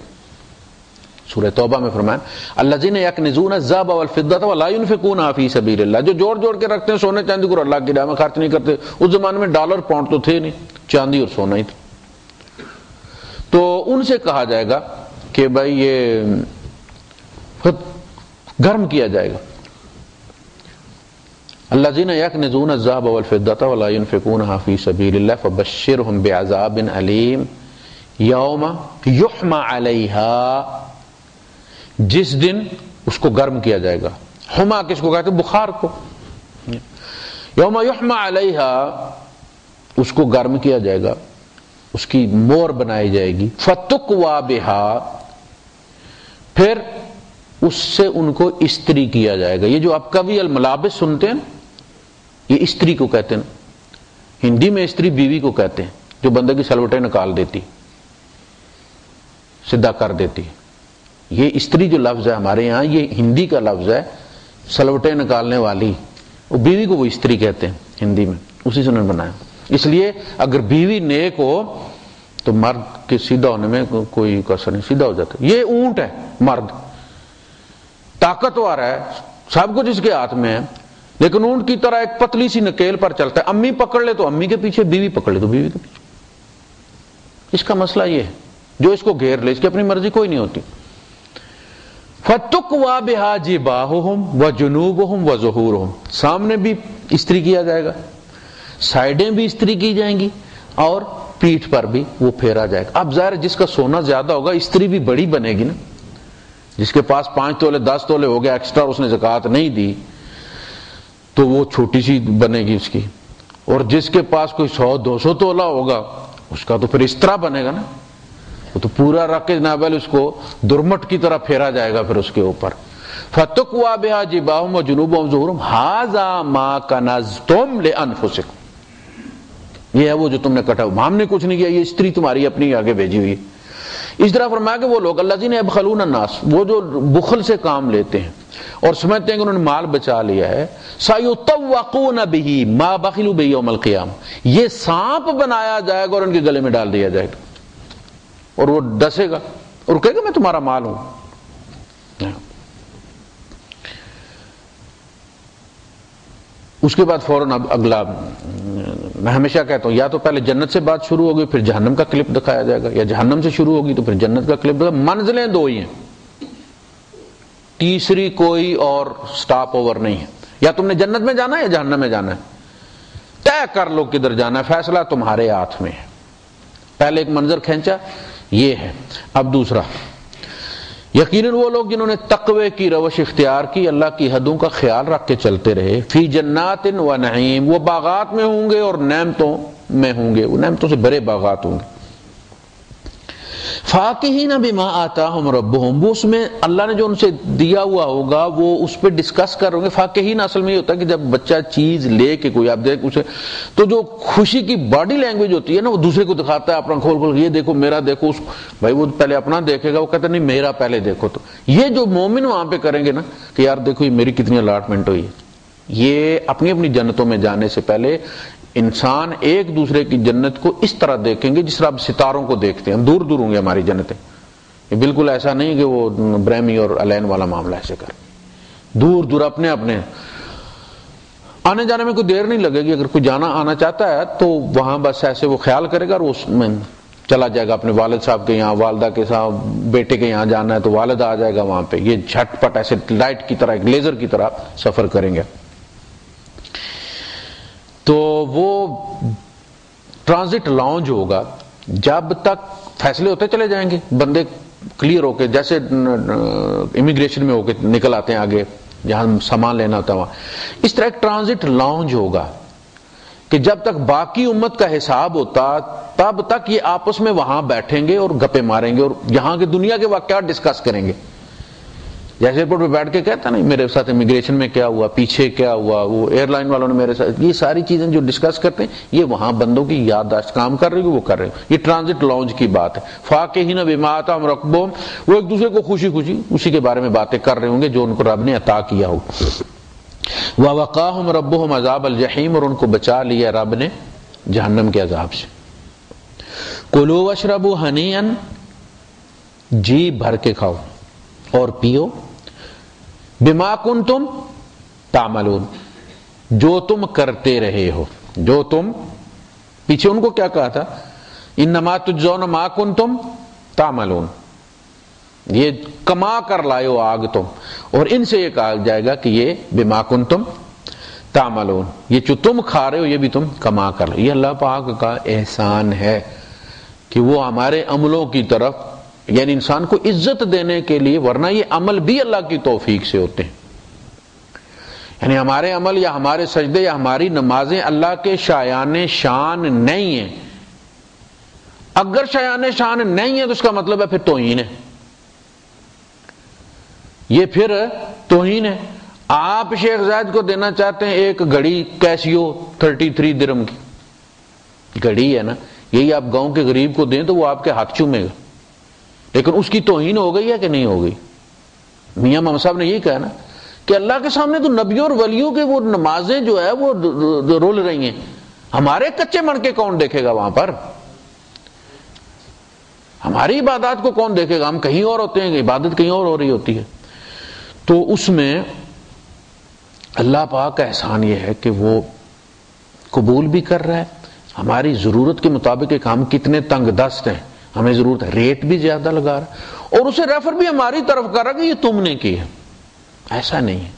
سورہ توبہ میں فرمایا الذین یکنزون الذهب والفضة ولا ينفقونها فی سبیل اللہ، جو جوڑ جوڑ کے رکھتے ہیں سونے چاندی کو، اللہ کی راہ میں خرچ نہیں کرتے۔ اس زمانے میں ڈالر پاؤنڈ تو تھے نہیں، چاندی اور سونا ہی تھا۔ تو ان سے کہا جائے گا کہ بھائی یہ گرم کیا جائے گا۔ الذین یکنزون الذهب والفضة ولا ينفقونها فی سبیل اللہ فبشرهم بعذاب علیم یوم یحمى علیہا، جس دن اس کو گرم کیا جائے گا۔ حما کس کو کہتے ہیں؟ بخار کو۔ یوم یحمى علیہا، اس کو گرم کیا جائے گا، اس کی مور بنائی جائے گی۔ فتقوی بہا، پھر اس سے ان کو استری کیا جائے گا۔ یہ جو آپ کبھی الملابس سنتے ہیں یہ استری کو کہتے ہیں، ہندی میں استری بیوی کو کہتے ہیں، جو بندے کی سلوٹیں نکال دیتی، سیدھا کر دیتی۔ یہ استری جو لفظ ہے ہمارے یہاں یہ ہندی کا لفظ ہے، سلوٹیں نکالنے والی، وہ بیوی کو وہ استری کہتے ہیں ہندی میں، اسی سے انہوں نے بنایا۔ اس لیے اگر بیوی نیک ہو تو مرد کے سیدھا ہونے میں کوئی کسر نہیں، سیدھا ہو جاتا۔ یہ اونٹ ہے، مرد طاقتور ہے، سب کچھ اس کے ہاتھ میں ہے، لیکن اونٹ کی طرح ایک پتلی سی نکیل پر چلتا ہے۔ امی پکڑ لے تو امی کے پیچھے، بیوی پکڑ لے تو بیوی کے پیچھے۔ اس کا مسئلہ یہ ہے، جو اس کو گھیر لے اس کی اپنی مرضی کوئی نہیں ہوتی۔ فَتُقْوَى بِهَا جِبَاهُهُمْ وَجُنُوبُهُمْ وَظُهُورُهُمْ، سامنے بھی استری کیا جائے گا، سائیڈیں بھی استری کی جائیں گی، اور پیٹھ پر بھی وہ پھیرا جائے گا۔ اب ظاہر جس کا سونا زیادہ ہوگا استری بھی بڑی بنے گی نا، جس کے پاس 5 تولے 10 تولے ہو گیا ایکسٹرا اس نے زکوٰۃ نہیں دی تو وہ چھوٹی سی بنے گی اس کی، اور جس کے پاس کوئی 100-200 تولہ ہوگا اس کا تو پھر اس طرح بنے گا نا، وہ تو پورا رکھ کے جناب اس کو درمٹ کی طرح پھیرا جائے گا پھر اس کے اوپر۔ فَتُقْوَى بِهَا جِبَاهُمْ وَجُنُوبُهُمْ وَظُهُورُهُمْ هَذَا مَا كَنَزْتُمْ لِأَنفُسِكُمْ، یہ ہے وہ جو تم نے کٹا، ہم نے کچھ نہیں کیا، یہ استری تمہاری اپنی آگے بھیجی ہوئی ہے۔ اس طرح فرمایا کہ وہ لوگ الذین یبخلون الناس، وہ جو بخل سے کام لیتے ہیں اور سمجھتے ہیں کہ انہوں نے مال بچا لیا ہے، سَيُطَوَّقُونَ بِهِ مَا بَخِلُوا بِهِ يَوْمَ الْقِيَامَةِ، یہ سانپ بنایا جائے گا اور ان کے گلے میں ڈال دیا جائے گا، اور وہ ڈسے گا اور کہے گا میں تمہارا مال ہوں۔ اس کے بعد فوراً اب اگلا، میں ہمیشہ کہتا ہوں یا تو پہلے جنت سے بات شروع ہوگی پھر جہنم کا کلپ دکھایا جائے گا، یا جہنم سے شروع ہوگی تو پھر جنت کا کلپ دکھایا۔ منزلیں دو ہی ہیں، تیسری کوئی اور سٹاپ اوور نہیں ہے، یا تم نے جنت میں جانا ہے یا جہنم میں جانا ہے، طے کر لو کدھر جانا ہے، فیصلہ تمہارے ہاتھ میں ہے۔ پہلے ایک منظر کھینچا یہ ہے، اب دوسرا، یقیناً وہ لوگ جنہوں نے تقوی کی روش اختیار کی، اللہ کی حدوں کا خیال رکھ کے چلتے رہے، فی جنات و نعیم، وہ باغات میں ہوں گے اور نعمتوں میں ہوں گے، وہ نعمتوں سے بھرے باغات ہوں گے۔ فاکہین بما آتاہم ربہم، وہ اس میں اللہ نے جو ان سے دیا ہوا ہوگا وہ اس پہ ڈسکس کر رہے ہوں گے۔ فاکہین اصل میں یہ ہوتا ہے کہ جب بچہ چیز لے کے کوئی آپ دیکھ اسے تو جو خوشی کی باڈی لینگویج ہوتی ہے نا، وہ دوسرے کو دکھاتا ہے اپنا کھول کھول، یہ دیکھو میرا دیکھو، اس بھائی وہ پہلے اپنا دیکھے گا، وہ کہتا نہیں میرا پہلے دیکھو۔ تو یہ جو مومن وہاں پہ کریں گے نا کہ یار دیکھو یہ میری کتنی الاٹمنٹ ہوئی ہے، یہ اپنی اپنی جنتوں میں جانے سے پہلے انسان ایک دوسرے کی جنت کو اس طرح دیکھیں گے جس طرح اب ستاروں کو دیکھتے ہیں، ہم دور دور ہوں گے ہماری جنتیں، یہ بالکل ایسا نہیں کہ وہ برہمی اور الین والا معاملہ ایسے کر، دور دور اپنے اپنے، آنے جانے میں کوئی دیر نہیں لگے گی۔ اگر کوئی جانا آنا چاہتا ہے تو وہاں بس ایسے وہ خیال کرے گا اور اس میں چلا جائے گا اپنے والد صاحب کے یہاں، والدہ کے ساتھ بیٹے کے یہاں جانا ہے تو والد آ جائے گا وہاں پہ، یہ جھٹ پٹ ایسے لائٹ کی طرح ایک لیزر کی طرح سفر کریں گے۔ تو وہ ٹرانزٹ لاؤنج ہوگا، جب تک فیصلے ہوتے چلے جائیں گے، بندے کلیئر ہو کے جیسے امیگریشن میں ہو کے نکل آتے ہیں آگے جہاں سامان لینا ہوتا ہے وہاں، اس طرح ایک ٹرانزٹ لاؤنج ہوگا کہ جب تک باقی امت کا حساب ہوتا تب تک یہ آپس میں وہاں بیٹھیں گے اور گپے ماریں گے اور یہاں کی دنیا کے واقعات ڈسکس کریں گے۔ جیسے ایئرپورٹ پہ بیٹھ کے کہتا نہیں میرے ساتھ امیگریشن میں کیا ہوا، پیچھے کیا ہوا، وہ ایئر لائن والوں نے میرے ساتھ، یہ ساری چیزیں جو ڈسکس کرتے ہیں یہ وہاں بندوں کی یادداشت کام کر رہی ہے، وہ کر رہے ہیں۔ یہ ٹرانزٹ لاؤنج کی بات ہے۔ فاکہین بما آتاہم ربہم، وہ ایک دوسرے کو خوشی خوشی اسی کے بارے میں باتیں کر رہے ہوں گے جو ان کو رب نے عطا کیا ہو۔ وَوَقَاهُمْ رَبُّهُمْ عَذَابَ الْجَحِيمِ، اور ان کو بچا لیا رب نے جہنم کے عذاب سے۔ کُلُوا وَاشْرَبُوا ہَنِیئًا، جی بھر کے کھاؤ اور پیو، بما کنتم تعملون، جو تم کرتے رہے ہو، جو تم پیچھے ان کو کیا کہا تھا، انما تجزون ما کنتم تعملون، یہ کما کر لائے ہو آگ تم، اور ان سے یہ کہا جائے گا کہ یہ بما کنتم تعملون، یہ جو تم کھا رہے ہو یہ بھی تم کما کر لو۔ یہ اللہ پاک کا احسان ہے کہ وہ ہمارے عملوں کی طرف، یعنی انسان کو عزت دینے کے لیے، ورنہ یہ عمل بھی اللہ کی توفیق سے ہوتے ہیں، یعنی ہمارے عمل یا ہمارے سجدے یا ہماری نمازیں اللہ کے شایان شان نہیں ہیں۔ اگر شایان شان نہیں ہے تو اس کا مطلب ہے پھر توہین ہے، یہ پھر توہین ہے۔ آپ شیخ زاید کو دینا چاہتے ہیں ایک گھڑی کیسیو 33 درہم کی گھڑی ہے نا، یہی آپ گاؤں کے غریب کو دیں تو وہ آپ کے ہاتھ چومے گا، لیکن اس کی توہین ہو گئی ہے کہ نہیں ہو گئی؟ میاں محمد صاحب نے یہی کہا نا کہ اللہ کے سامنے تو نبیوں اور ولیوں کے وہ نمازیں جو ہے وہ رول رہی ہیں، ہمارے کچے من کے کون دیکھے گا وہاں پر؟ ہماری عبادات کو کون دیکھے گا؟ ہم کہیں اور ہوتے ہیں، عبادت کہیں اور ہو رہی ہوتی ہے۔ تو اس میں اللہ پاک کا احسان یہ ہے کہ وہ قبول بھی کر رہا ہے، ہماری ضرورت کے مطابق ایک ہم کتنے تنگ دست ہیں، ہمیں ضرورت ہے، ریٹ بھی زیادہ لگا رہا ہے اور اسے ریفر بھی ہماری طرف کر رہا کہ یہ تم نے کی ہے، ایسا نہیں ہے۔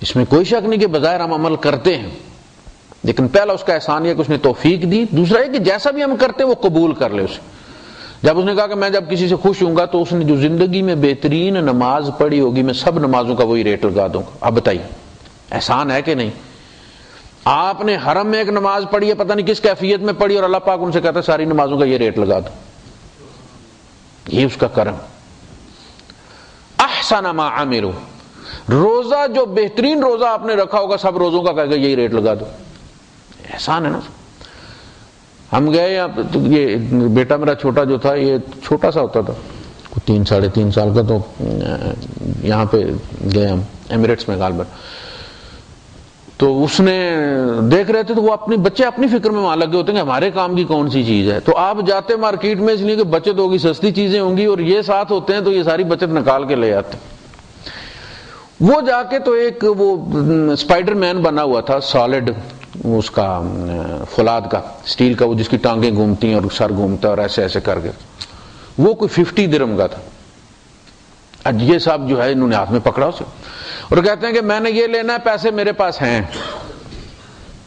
اس میں کوئی شک نہیں کہ بظاہر ہم عمل کرتے ہیں، لیکن پہلا اس کا احسان یہ کہ اس نے توفیق دی، دوسرا یہ کہ جیسا بھی ہم کرتے وہ قبول کر لے اسے۔ جب اس نے کہا کہ میں جب کسی سے خوش ہوں گا تو اس نے جو زندگی میں بہترین نماز پڑھی ہوگی میں سب نمازوں کا وہی ریٹ لگا دوں گا۔ اب بتائیے احسان ہے کہ نہیں؟ آپ نے حرم میں ایک نماز پڑھی ہے، پتہ نہیں کس کیفیت میں پڑھی، اور اللہ پاک ان سے کہتا ہے ساری نمازوں کا یہ ریٹ لگا دو، یہ اس کا کرم۔ احسن ما عملوا، روزہ جو بہترین روزہ آپ نے رکھا ہوگا سب روزوں کا کہے گا یہی ریٹ لگا دو، احسان ہے نا۔ ہم گئے یہ بیٹا میرا چھوٹا جو تھا یہ چھوٹا سا ہوتا تھا، 3 ساڑھے 3 سال کا، تو یہاں پہ گئے ہم ایمریٹس میں غالباً، تو اس نے دیکھ رہے تھے تو وہ اپنے بچے اپنی فکر میں وہاں لگے ہوتے ہیں کہ ہمارے کام کی کون سی چیز ہے، تو آپ جاتے مارکیٹ میں اس لیے کہ بچت ہوگی، سستی چیزیں ہوں گی، اور یہ ساتھ ہوتے ہیں تو یہ ساری بچت نکال کے لے آتے ہیں۔ وہ جا کے تو ایک وہ اسپائڈر مین بنا ہوا تھا سالڈ، اس کا فولاد کا سٹیل کا، وہ جس کی ٹانگیں گھومتی ہیں اور سر گھومتا ہے اور ایسے ایسے کر کے، وہ کوئی 50 درہم کا تھا۔ اب یہ صاحب جو ہے انہوں نے ہاتھ میں پکڑا اسے اور کہتے ہیں کہ میں نے یہ لینا ہے، پیسے میرے پاس ہیں،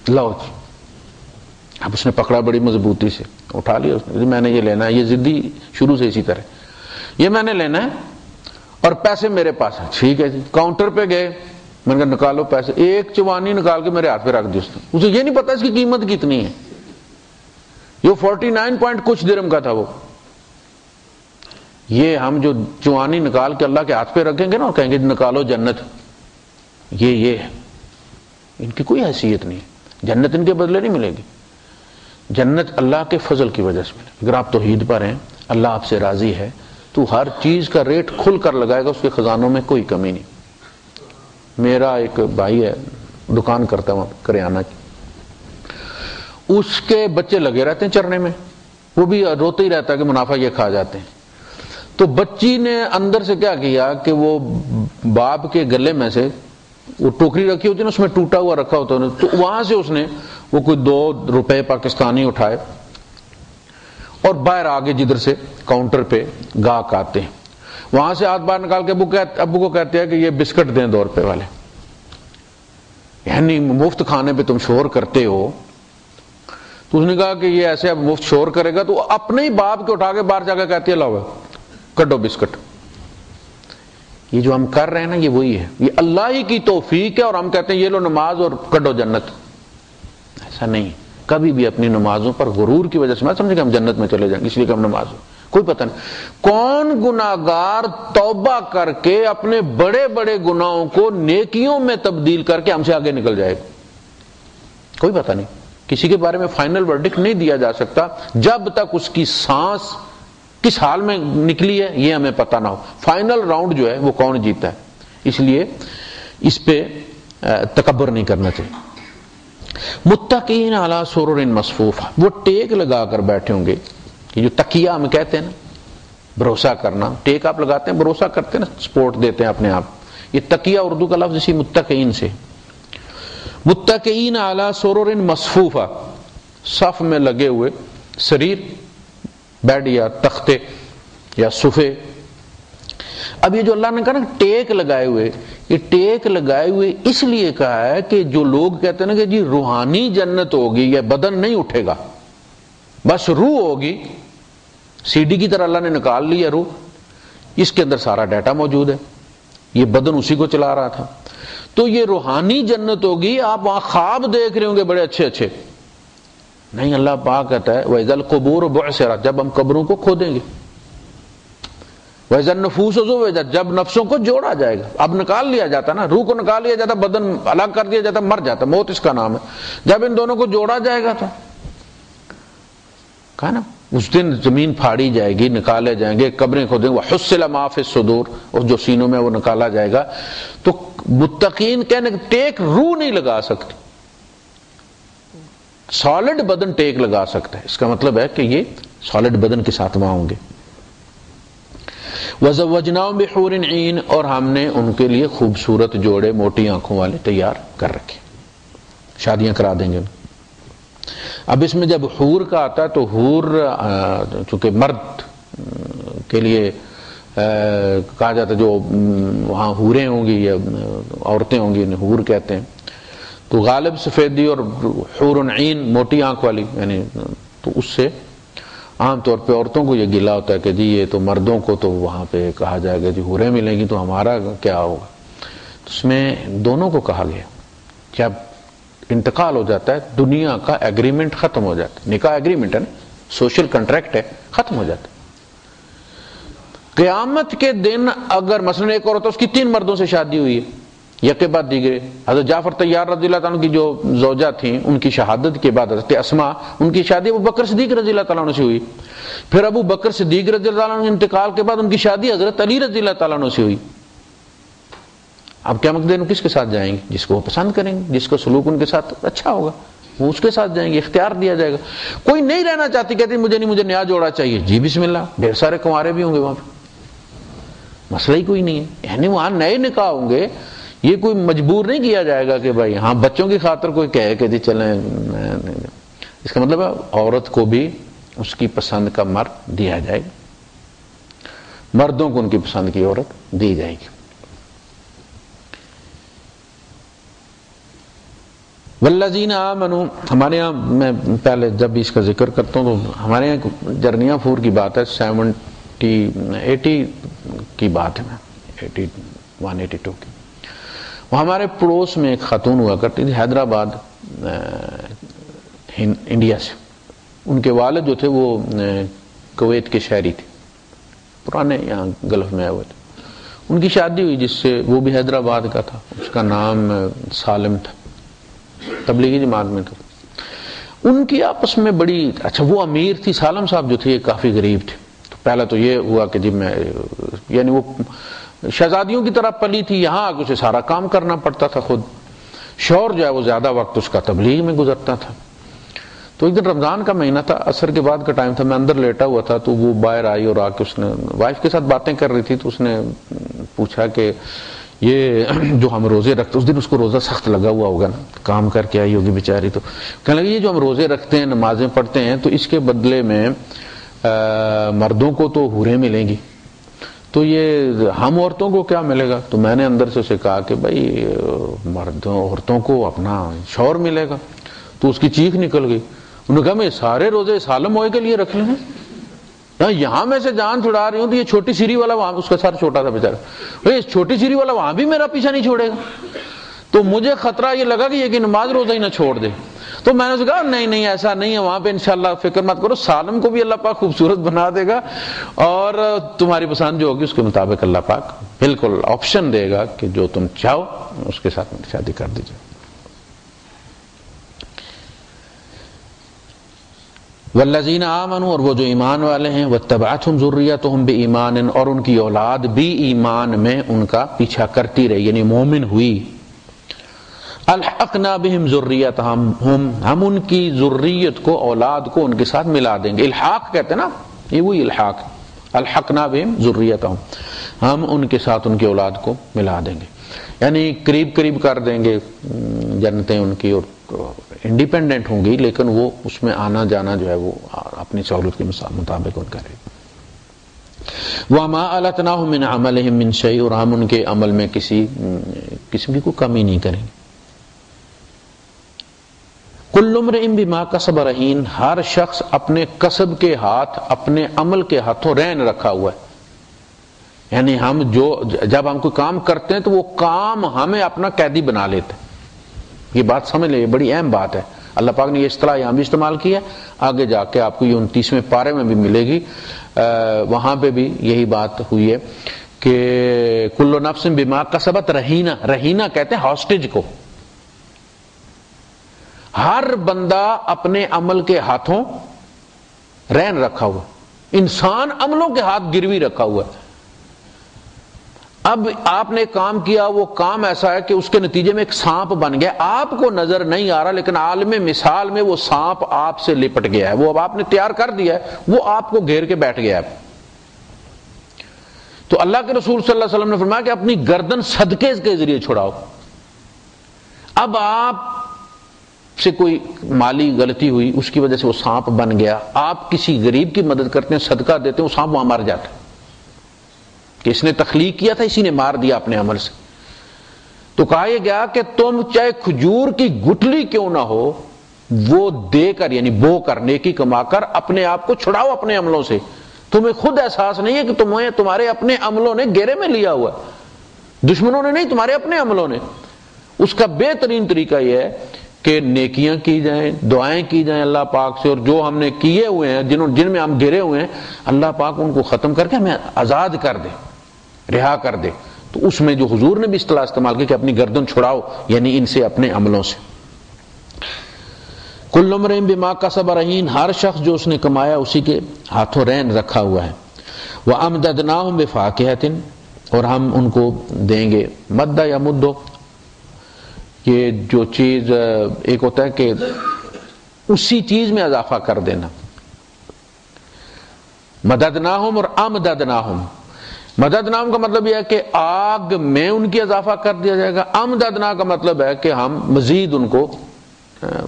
لو جی۔ اب اس نے پکڑا بڑی مضبوطی سے، اٹھا لیا اس نے، میں نے یہ لینا ہے، یہ ضدی شروع سے اسی طرح، یہ میں نے لینا ہے اور پیسے میرے پاس ہیں۔ ٹھیک ہے جی، کاؤنٹر پہ گئے، میں نے کہا نکالو پیسے، ایک چوانی نکال کے میرے ہاتھ پہ رکھ دی اس نے، اسے یہ نہیں پتا اس کی قیمت کتنی ہے، یہ 49 پوائنٹ کچھ درہم کا تھا وہ، یہ ہم جو جوانی نکال کے اللہ کے ہاتھ پہ رکھیں گے نا اور کہیں گے نکالو جنت، یہ ہے، ان کی کوئی حیثیت نہیں ہے، جنت ان کے بدلے نہیں ملے گی، جنت اللہ کے فضل کی وجہ سے ملے۔ اگر آپ توحید پر ہیں، اللہ آپ سے راضی ہے، تو ہر چیز کا ریٹ کھل کر لگائے گا، اس کے خزانوں میں کوئی کمی نہیں۔ میرا ایک بھائی ہے، دکان کرتا ہوں کریانہ کی، اس کے بچے لگے رہتے ہیں چرنے میں، وہ بھی روتے ہی رہتا ہے کہ منافع یہ کھا جاتے ہیں۔ تو بچی نے اندر سے کیا کیا کہ وہ باپ کے گلے میں سے وہ ٹوکری رکھی ہوتی ہے نا، اس میں ٹوٹا ہوا رکھا ہوتا ہے، تو وہاں سے اس نے وہ کوئی 2 روپے پاکستانی اٹھائے اور باہر آگے جدھر سے کاؤنٹر پہ گاہک آتے ہیں، وہاں سے ہاتھ باہر نکال کے ابو کو کہتے ہیں کہ یہ بسکٹ دیں 2 روپے والے، یعنی مفت کھانے پہ تم شور کرتے ہو۔ تو اس نے کہا کہ یہ ایسے اب مفت شور کرے گا، تو اپنے ہی باپ کے اٹھا کے باہر جا کے کہتی ہے لاؤ کڈو بسکٹ۔ یہ جو ہم کر رہے ہیں نا، یہ وہی ہے، یہ اللہ ہی کی توفیق ہے، اور ہم کہتے ہیں یہ لو نماز اور کڈو جنت۔ ایسا نہیں، کبھی بھی اپنی نمازوں پر غرور کی وجہ سے مت سمجھے کہ ہم جنت میں چلے جائیں گے اس لیے کہ ہم نماز ہو، کوئی پتہ نہیں کون گناہگار توبہ کر کے اپنے بڑے بڑے گناہوں کو نیکیوں میں تبدیل کر کے ہم سے آگے نکل جائے گا، کوئی پتہ نہیں۔ کسی کے بارے میں فائنل ورڈکٹ نہیں دیا جا سکتا جب تک اس کی سانس کس حال میں نکلی ہے یہ ہمیں پتہ نہ ہو، فائنل راؤنڈ جو ہے وہ کون جیتا ہے۔ اس لیے اس پہ تکبر نہیں کرنا چاہیے۔ متقین علی سرر مصفوفہ، وہ ٹیک لگا کر بیٹھے ہوں گے، یہ جو تکیہ ہم کہتے ہیں نا، بھروسہ کرنا، ٹیک آپ لگاتے ہیں بھروسہ کرتے ہیں نا، سپورٹ دیتے ہیں اپنے آپ، یہ تکیہ اردو کا لفظ اسی متقین سے۔ متقین علی سرر مصفوفہ، صف میں لگے ہوئے سریر، بیڈ یا تختے یا صفے۔ اب یہ جو اللہ نے کہا نا ٹیک لگائے ہوئے، یہ ٹیک لگائے ہوئے اس لیے کہا ہے کہ جو لوگ کہتے ہیں نا کہ جی روحانی جنت ہوگی، یہ بدن نہیں اٹھے گا، بس روح ہوگی، سی ڈی کی طرح اللہ نے نکال لی ہے روح، اس کے اندر سارا ڈیٹا موجود ہے، یہ بدن اسی کو چلا رہا تھا، تو یہ روحانی جنت ہوگی، آپ وہاں خواب دیکھ رہے ہوں گے بڑے اچھے اچھے، نہیں، اللہ پاک کہتا ہے وَإِذَا الْقُبُورُ بُعْثِرَتْ، جب ہم قبروں کو کھودیں گے، وَإِذَا النُّفُوسُ زُوِّجَتْ، جب نفسوں کو جوڑا جائے گا، اب نکال لیا جاتا نا، روح کو نکال لیا جاتا، بدن الگ کر دیا جاتا، مر جاتا، موت اس کا نام ہے، جب ان دونوں کو جوڑا جائے گا تو کہا نا اس دن زمین پھاڑی جائے گی، نکالے جائیں گے، قبریں کھودیں گے، وَحُصِّلَ مَا فِي الصُّدُورِ، اور جو سینوں میں وہ نکالا جائے گا۔ تو متقین کہنے ٹیک روح نہیں لگا سکتی، سالڈ بدن ٹیک لگا سکتا ہے، اس کا مطلب ہے کہ یہ سالڈ بدن کے ساتھ وہاں ہوں گے۔ وَزَوَّجْنَاهُم بِحُورٍ عِينٍ، اور ہم نے ان کے لیے خوبصورت جوڑے موٹی آنکھوں والے تیار کر رکھے، شادیاں کرا دیں گے۔ اب اس میں جب حور کا آتا ہے تو حور چونکہ مرد کے لیے کہا جاتا ہے، جو وہاں حوریں ہوں گی یا عورتیں ہوں گی انہیں حور کہتے ہیں، تو غالب سفیدی اور حور عین موٹی آنکھ والی، یعنی تو اس سے عام طور پہ عورتوں کو یہ گلا ہوتا ہے کہ جی یہ تو مردوں کو تو وہاں پہ کہا جائے گا جی حوریں ملیں گی تو ہمارا کیا ہوگا، تو اس میں دونوں کو کہا گیا جب انتقال ہو جاتا ہے دنیا کا ایگریمنٹ ختم ہو جاتا ہے، نکاح ایگریمنٹ ہے نا، سوشل کنٹریکٹ ہے، ختم ہو جاتا ہے۔ قیامت کے دن اگر مثلا ایک عورت اس کی 3 مردوں سے شادی ہوئی ہے یکے بعد دیگرے، حضرت جعفر طیار رضی اللہ تعالیٰ عنہ کی جو زوجہ تھیں ان کی شہادت کے بعد حضرت اسماء ان کی شادی ابو بکر صدیق رضی اللہ تعالیٰ عنہ سے ہوئی، پھر ابو بکر صدیق رضی اللہ تعالیٰ عنہ کے انتقال کے بعد ان کی شادی حضرت علی رضی اللہ تعالیٰ عنہ سے ہوئی۔ اب قیامت کے دن کس کے ساتھ جائیں گے؟ جس کو وہ پسند کریں گے، جس کا سلوک ان کے ساتھ اچھا ہوگا وہ اس کے ساتھ جائیں گے، اختیار دیا جائے گا۔ کوئی نہیں رہنا چاہتی، کہتی مجھے نیا جوڑا چاہیے، جی بسم اللہ، ڈھیر سارے کنوارے بھی ہوں گے وہاں پہ، مسئلہ ہی کوئی نہیں ہے، یعنی وہاں نئے نکاح ہوں گے، یہ کوئی مجبور نہیں کیا جائے گا کہ بھائی ہاں بچوں کی خاطر کوئی کہے کہ جی چلیں، اس کا مطلب ہے عورت کو بھی اس کی پسند کا مرد دیا جائے گا، مردوں کو ان کی پسند کی عورت دی جائے گی۔ والذین آمنوا، ہمارے ہاں میں پہلے جب بھی اس کا ذکر کرتا ہوں تو ہمارے یہاں جرنیاں پھور کی بات ہے، 80 کی بات ہے، 182 کی، وہ ہمارے پڑوس میں ایک خاتون ہوا کرتی تھی حیدرآباد انڈیا سے، ان کے والد جو تھے وہ کویت کے شہری تھے، پرانے یہاں گلف میں آئے ہوئے تھے. ان کی شادی ہوئی جس سے، وہ بھی حیدرآباد کا تھا، اس کا نام سالم تھا، تبلیغی جماعت میں تھا. ان کی آپس میں بڑی اچھا، وہ امیر تھی، سالم صاحب جو تھے کافی غریب تھے. تو پہلا تو یہ ہوا کہ جب میں، یعنی وہ شہزادیوں کی طرح پلی تھی، یہاں آ کے اسے سارا کام کرنا پڑتا تھا خود. شوہر جو ہے وہ زیادہ وقت اس کا تبلیغ میں گزرتا تھا. تو ایک دن رمضان کا مہینہ تھا، عصر کے بعد کا ٹائم تھا، میں اندر لیٹا ہوا تھا، تو وہ باہر آئی اور آ کے اس نے وائف کے ساتھ باتیں کر رہی تھی. تو اس نے پوچھا کہ یہ جو ہم روزے رکھتے، اس دن اس کو روزہ سخت لگا ہوا ہوگا نا، کام کر کے آئی ہوگی بیچاری. تو کہنے لگی یہ جو ہم روزے رکھتے ہیں، نمازیں پڑھتے ہیں، تو اس کے بدلے میں مردوں کو تو حوریں ملیں گی، تو یہ ہم عورتوں کو کیا ملے گا؟ تو میں نے اندر سے اسے کہا کہ بھائی عورتوں کو اپنا شوہر ملے گا. تو اس کی چیخ نکل گئی. انہوں نے کہا میں سارے روزے سالم ہوئے کے لیے رکھ لیں، یہاں میں سے جان چھڑا رہی ہوں، تو یہ چھوٹی سیری والا وہاں، اس کا سر چھوٹا تھا بیچارہ، اس چھوٹی سیری والا وہاں بھی میرا پیچھا نہیں چھوڑے گا. تو مجھے خطرہ یہ لگا کہ یہ کہ نماز روزہ ہی نہ چھوڑ دے. تو میں نے اسے کہا نہیں نہیں ایسا نہیں ہے، وہاں پہ انشاءاللہ فکر مت کرو، سالم کو بھی اللہ پاک خوبصورت بنا دے گا، اور تمہاری پسند جو ہوگی اس کے مطابق اللہ پاک بالکل آپشن دے گا کہ جو تم چاہو اس کے ساتھ شادی کر دیجیے. والذین آمنوا، اور وہ جو ایمان والے ہیں، واتبعتہم ذریتہم بایمان، اور ان کی اولاد بھی ایمان میں ان کا پیچھا کرتی رہی، یعنی مومن ہوئی. الحقنا بہم ذریتہم، ہم ان کی ذریت کو، اولاد کو ان کے ساتھ ملا دیں گے. الحاق کہتے ہیں نا، یہ وہی الحاق، الحقنا بہم ذریتہم، ہم ان کے ساتھ ان کی اولاد کو ملا دیں گے، یعنی قریب قریب کر دیں گے. جنتیں ان کی اور انڈیپینڈنٹ ہوں گی، لیکن وہ اس میں آنا جانا جو ہے وہ اپنی سہولت کے مطابق ان کرے. وَمَا أَلَتْنَاهُ مِنْ عَمَلِهِمْ مِنْ شَيْءٍ، اور ہم ان کے عمل میں کسی قسم کی کوئی کمی نہیں کریں گے. كُلُّ امْرِئٍ بِمَا كَسَبَ رَهِينٌ، ہر شخص اپنے کسب کے ہاتھ، اپنے عمل کے ہاتھوں رہن رکھا ہوا ہے. یعنی ہم جب ہم کوئی کام کرتے ہیں تو وہ کام ہمیں اپنا قیدی بنا لیتے ہیں. یہ بات سمجھ لیں، یہ بڑی اہم بات ہے. اللہ پاک نے یہ اصطلاح یہاں بھی استعمال کی ہے، آگے جا کے آپ کو یہ 29ویں پارے میں بھی ملے گی، وہاں پہ بھی یہی بات ہوئی ہے کہ کل نفس بما کسبت رہینہ. رہینہ کہتے ہیں ہاسٹیج کو. ہر بندہ اپنے عمل کے ہاتھوں رہن رکھا ہوا، انسان عملوں کے ہاتھ گروی رکھا ہوا ہے. اب آپ نے کام کیا، وہ کام ایسا ہے کہ اس کے نتیجے میں ایک سانپ بن گیا، آپ کو نظر نہیں آ رہا، لیکن عالم مثال میں وہ سانپ آپ سے لپٹ گیا ہے. وہ اب آپ نے تیار کر دیا ہے، وہ آپ کو گھیر کے بیٹھ گیا ہے. تو اللہ کے رسول صلی اللہ علیہ وسلم نے فرمایا کہ اپنی گردن صدقے کے ذریعے چھڑاؤ. اب آپ سے کوئی مالی غلطی ہوئی، اس کی وجہ سے وہ سانپ بن گیا، آپ کسی غریب کی مدد کرتے ہیں، صدقہ دیتے ہیں، وہ سانپ وہاں مر جاتا ہے کہ اس نے تخلیق کیا تھا، اسی نے مار دیا اپنے عمل سے. تو کہا یہ گیا کہ تم چاہے کھجور کی گٹلی کیوں نہ ہو، وہ دے کر، یعنی بو کر، نیکی کما کر اپنے آپ کو چھڑاؤ اپنے عملوں سے. تمہیں خود احساس نہیں ہے کہ تمہارے اپنے عملوں نے گھیرے میں لیا ہوا، دشمنوں نے نہیں، تمہارے اپنے عملوں نے. اس کا بہترین طریقہ یہ ہے کہ نیکیاں کی جائیں، دعائیں کی جائیں اللہ پاک سے، اور جو ہم نے کیے ہوئے ہیں، جن میں ہم گھرے ہوئے ہیں، اللہ پاک ان کو ختم کر کے ہمیں آزاد کر دے، رہا کر دے. تو اس میں جو حضور نے بھی اصطلاح استعمال کی کہ اپنی گردن چھڑاؤ، یعنی ان سے، اپنے عملوں سے. کل امرئ بما کسب رہین، ہر شخص جو اس نے کمایا اسی کے ہاتھوں رہن رکھا ہوا ہے. وامددناہم بفاکہۃ، اور ہم ان کو دیں گے، مدہ یا مدو، یہ جو چیز ایک ہوتا ہے کہ اسی چیز میں اضافہ کر دینا. مددناہم اور امددناہم. مددناہم کا مطلب یہ ہے کہ آگ میں ان کی اضافہ کر دیا جائے گا. امددنا کا مطلب ہے کہ ہم مزید ان کو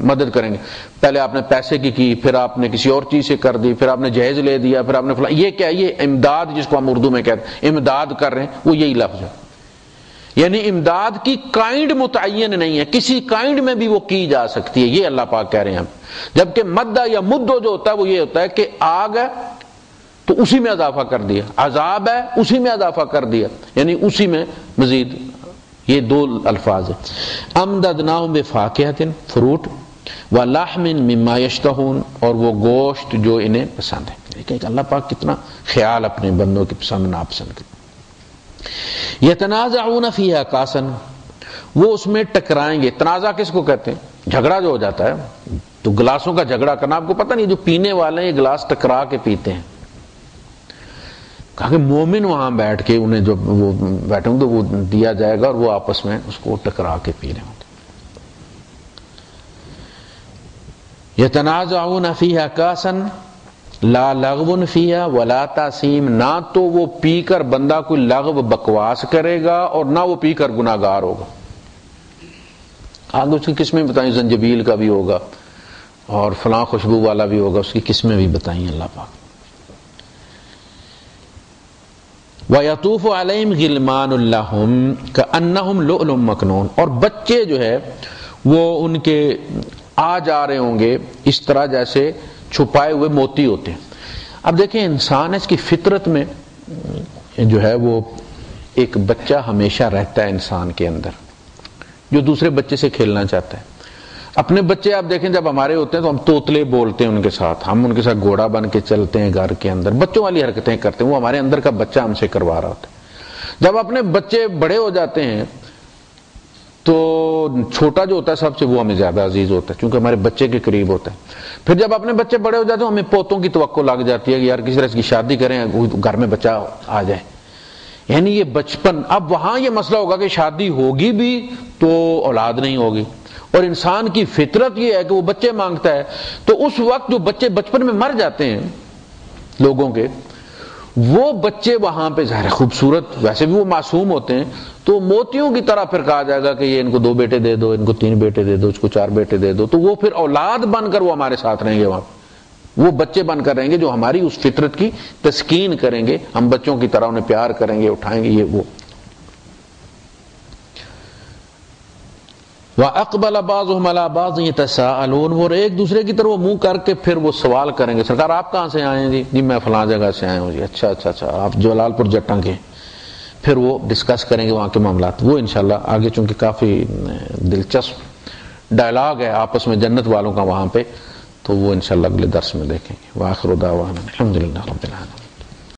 مدد کریں گے. پہلے آپ نے پیسے کی، پھر آپ نے کسی اور چیز سے کر دی، پھر آپ نے جہیز لے دیا، پھر آپ نے فلاں. یہ کیا ہے؟ یہ امداد، جس کو ہم اردو میں کہتے ہیں امداد کر رہے ہیں، وہ یہی لفظ ہے. یعنی امداد کی کائنڈ متعین نہیں ہے، کسی کائنڈ میں بھی وہ کی جا سکتی ہے، یہ اللہ پاک کہہ رہے ہیں. جبکہ مدہ یا مدو جو ہوتا ہے وہ یہ ہوتا ہے کہ آگ ہے تو اسی میں اضافہ کر دیا، عذاب ہے اسی میں اضافہ کر دیا، یعنی اسی میں مزید. یہ دو الفاظ ہیں. امددناہم بفاکہۃ، فروٹ، ولحم مما یشتہون، اور وہ گوشت جو انہیں پسند ہے. دیکھیں کہ اللہ پاک کتنا خیال اپنے بندوں کی پسند ناپسند کا. یتنازعون فیہا کاسا، وہ اس میں ٹکرائیں گے. تنازع کس کو کہتے ہیں؟ جھگڑا جو ہو جاتا ہے تو گلاسوں کا جھگڑا کرنا. آپ کو پتہ نہیں جو پینے والے ہیں یہ گلاس ٹکرا کے پیتے ہیں. کہا کہ مومن وہاں بیٹھ کے انہیں جو وہ بیٹھے ہوں تو وہ دیا جائے گا اور وہ آپس میں اس کو ٹکرا کے پی رہے ہوں. یتنازعون فیہا کاسا لا لغو فیہا ولا تاثیم، نہ تو وہ پی کر بندہ کوئی لغو بکواس کرے گا اور نہ وہ پی کر گناہگار ہوگا. آگے اس کی قسمیں بتائیں، زنجبیل کا بھی ہوگا اور فلاں خوشبو والا بھی ہوگا، اس کی قسمیں بھی بتائیں اللہ پاک. وَيَطُوفُ عَلَيْهِمْ غِلْمَانٌ لَهُمْ كَأَنَّهُمْ لُؤْلُؤٌ مَكْنُونٌ، اور بچے جو ہے وہ ان کے آ جا رہے ہوں گے اس طرح جیسے چھپائے ہوئے موتی ہوتے ہیں. اب دیکھیں انسان اس کی فطرت میں جو ہے وہ ایک بچہ ہمیشہ رہتا ہے انسان کے اندر جو دوسرے بچے سے کھیلنا چاہتا ہے. اپنے بچے آپ دیکھیں جب ہمارے ہوتے ہیں تو ہم توتلے بولتے ہیں ان کے ساتھ، ہم ان کے ساتھ گھوڑا بن کے چلتے ہیں گھر کے اندر، بچوں والی حرکتیں کرتے ہیں. وہ ہمارے اندر کا بچہ ہم سے کروا رہا ہوتا ہے. جب اپنے بچے بڑے ہو جاتے ہیں تو چھوٹا جو ہوتا ہے سب سے وہ ہمیں زیادہ عزیز ہوتا ہے کیونکہ ہمارے بچے کے قریب ہوتا ہے. پھر جب اپنے بچے بڑے ہو جاتے ہیں ہمیں پوتوں کی توقع لگ جاتی ہے کہ یار کسی طرح کی شادی کریں گھر میں بچہ آ جائے. یعنی یہ بچپن، اب وہاں یہ مسئلہ ہوگا کہ شادی ہوگی بھی تو اولاد نہیں ہوگی، اور انسان کی فطرت یہ ہے کہ وہ بچے مانگتا ہے. تو اس وقت جو بچے بچپن میں مر جاتے ہیں لوگوں کے، وہ بچے وہاں پہ ظاہر خوبصورت، ویسے بھی وہ معصوم ہوتے ہیں، تو موتیوں کی طرح پھر کہا جائے گا کہ یہ ان کو 2 بیٹے دے دو، ان کو 3 بیٹے دے دو، اس کو 4 بیٹے دے دو. تو وہ پھر اولاد بن کر وہ ہمارے ساتھ رہیں گے، وہاں وہ بچے بن کر رہیں گے جو ہماری اس فطرت کی تسکین کریں گے. ہم بچوں کی طرح انہیں پیار کریں گے، اٹھائیں گے. یہ وہ وَأَقْبَلَ بَعْضُهُمْ عَلَىٰ بَعْضٍ يَتَسَاءَلُونَ، وہ ایک دوسرے کی طرف وہ منہ کر کے پھر وہ سوال کریں گے. سرکار آپ کہاں سے آئے ہیں؟ جی میں فلاں جگہ سے آئے ہوں. جی اچھا آپ جلال پور جٹاں کے. پھر وہ ڈسکس کریں گے وہاں کے معاملات. وہ انشاءاللہ آگے چونکہ کافی دلچسپ ڈائلاگ ہے آپس میں جنت والوں کا وہاں پہ، تو وہ انشاءاللہ اگلے درس میں دیکھیں گے. وآخر دعوانا الحمدللہ رب العالمین.